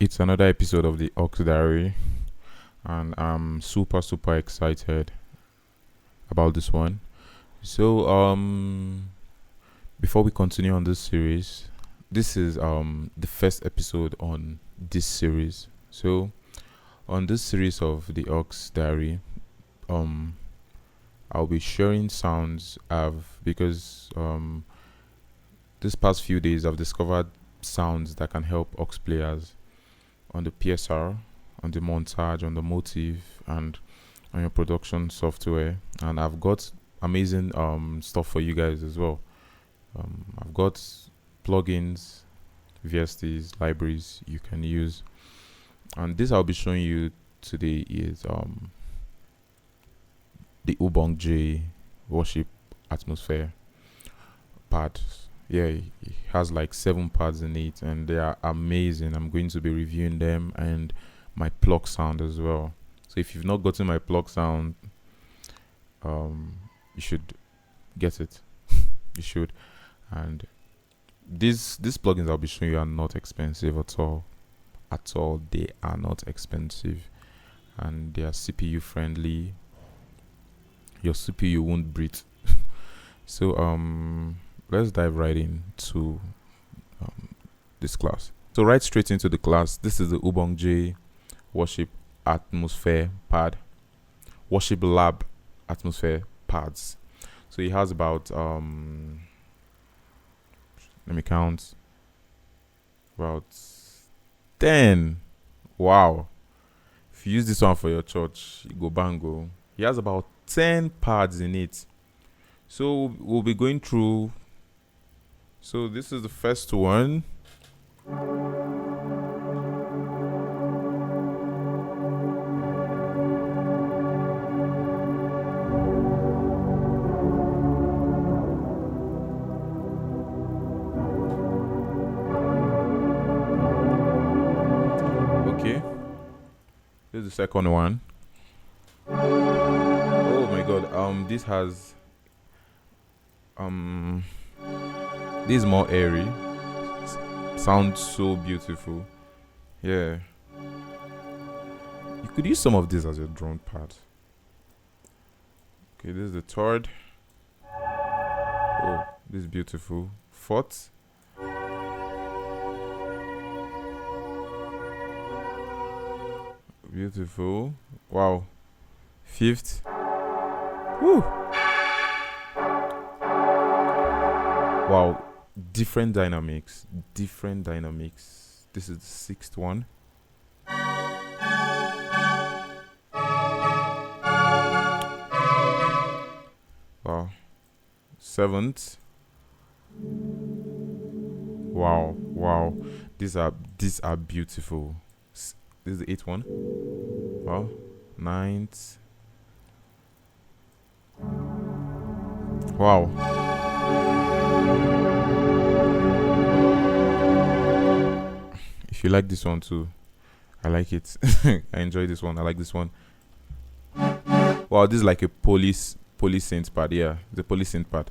It's another episode of the Ox Diary, and I'm super excited about this one. So, before we continue on this series, this is the first episode on this series. So, on this series of the Ox Diary, um, I'll be sharing sounds I've because this past few days I've discovered sounds that can help Ox players on the PSR, on the montage, on the motive, and on your production software. And I've got amazing stuff for you guys as well. I've got plugins, VSTs, libraries you can use. And this I'll be showing you today is the Ubong J worship atmosphere pad. Yeah, it has like 7 pads in it, and they are amazing. I'm going to be reviewing them and my Pluck sound as well. So if you've not gotten my Pluck sound, you should get it. You should. And these plugins I'll be showing you are not expensive at all. At all, they are not expensive, and they are CPU friendly. Your CPU won't breathe. So let's dive right into this class. So right straight into the class. This is the Ubong J worship atmosphere pad, worship lab atmosphere pads. So it has about let me count, about 10. Wow. If you use this one for your church, you go bango. He has about 10 pads in it. So we'll be going through. So this is the first one. Okay. This is the second one. Oh my god. This has this is more airy. Sounds so beautiful. Yeah. You could use some of this as your drone pad. Okay, this is the third. Oh, this is beautiful. Fourth. Beautiful. Wow. Fifth. Woo. Wow. Different dynamics. This is the sixth one. Wow. Seventh. Wow. These are beautiful. This is the eighth one. Wow. Ninth. Wow. If you like this one too, I like it. I enjoy this one. I like this one. Wow, this is like a police synth pad. Yeah, the police synth pad.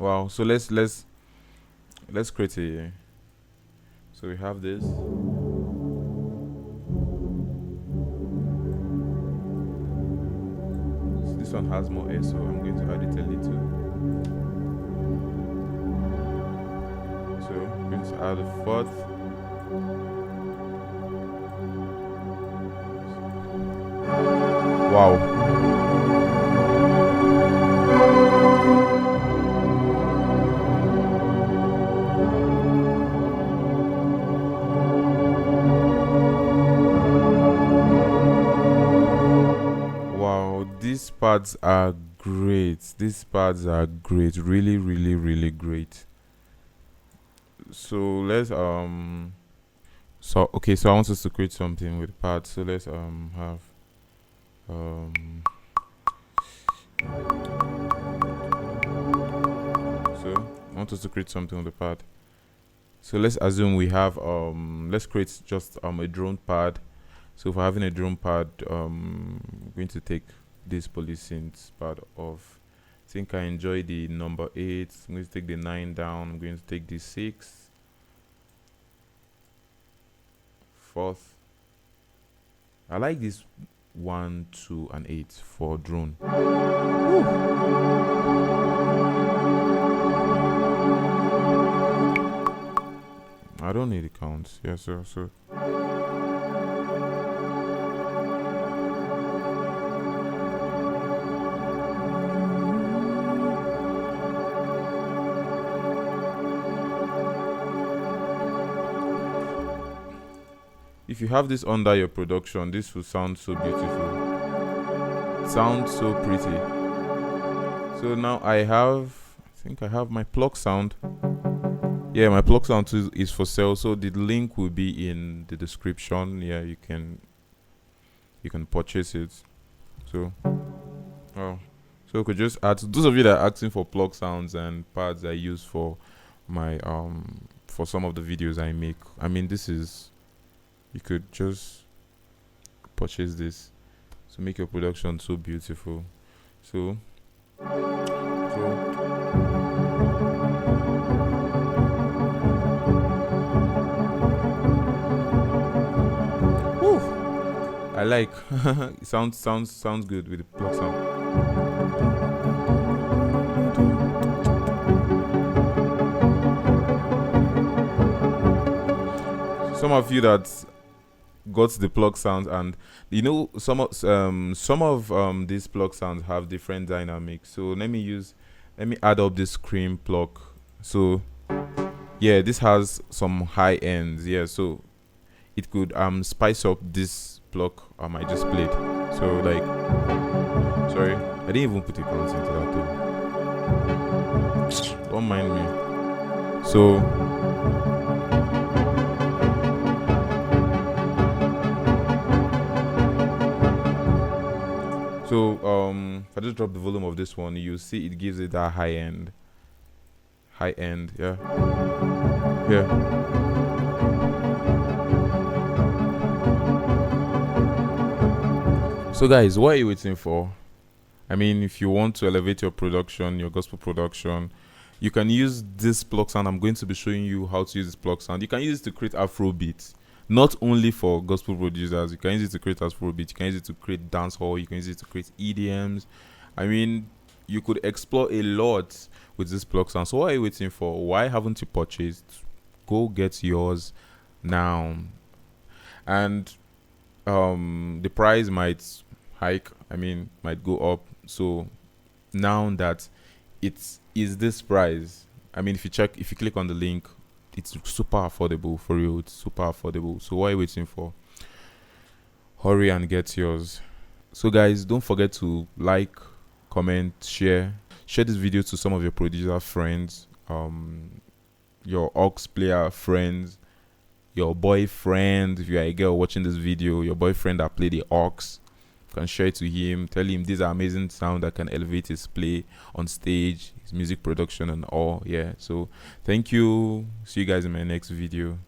Wow. So let's create a. So we have this. So this one has more air, so I'm going to add it a little. So I'm going to add a fourth. Wow. Wow, these pads are great. Really great. So let's so okay, so I want us to create something with pads. So let's have so I want us to create something with the pad. So let's assume we have let's create just a drone pad. So if we're having a drone pad, I'm going to take this police synth pad off think I enjoy the number 8. I'm going to take the 9 down. I'm going to take the 6, 4th. I like this 1, 2, and 8 for drone. Woo. I don't need the counts. Yeah, so if you have this under your production, this will sound so beautiful. It sounds so pretty. So now I think I have my Pluck sound. Yeah, my Pluck sound is for sale. So the link will be in the description. Yeah, you can purchase it. So so we could just add to those of you that are asking for Pluck sounds and pads I use for my for some of the videos I make. I mean, this is, you could just purchase this to make your production so beautiful. So whew, I like it sounds good with the Pluck sound. Some of you that got the Pluck sounds, and you know some of these Pluck sounds have different dynamics. So let me add up this cream Pluck. So yeah, this has some high ends. Yeah, so it could spice up this Pluck I just played. So like, sorry, I didn't even put a count into that though. Don't mind me. So if I just drop the volume of this one, you see it gives it that high end. Yeah. So guys, what are you waiting for? I mean, if you want to elevate your production, your gospel production, you can use this Pluck sound. I'm going to be showing you how to use this Pluck sound. You can use it to create Afro beats. Not only for gospel producers, you can use it to create Afro beats. You can use it to create dancehall. You can use it to create EDMs. I mean, you could explore a lot with this Pluck sound. So what are you waiting for? Why haven't you purchased? Go get yours now. And the price might hike. I mean, might go up. So now that it is this price, I mean, if you click on the link, it's super affordable for you. It's super affordable. So what are you waiting for? Hurry and get yours. So guys, don't forget to like, comment, share this video to some of your producer friends, your aux player friends, your boyfriend. If you are a girl watching this video, your boyfriend that play the aux, can share it to him. Tell him these are amazing sound that can elevate his play on stage, his music production and all. Yeah, so thank you. See you guys in my next video.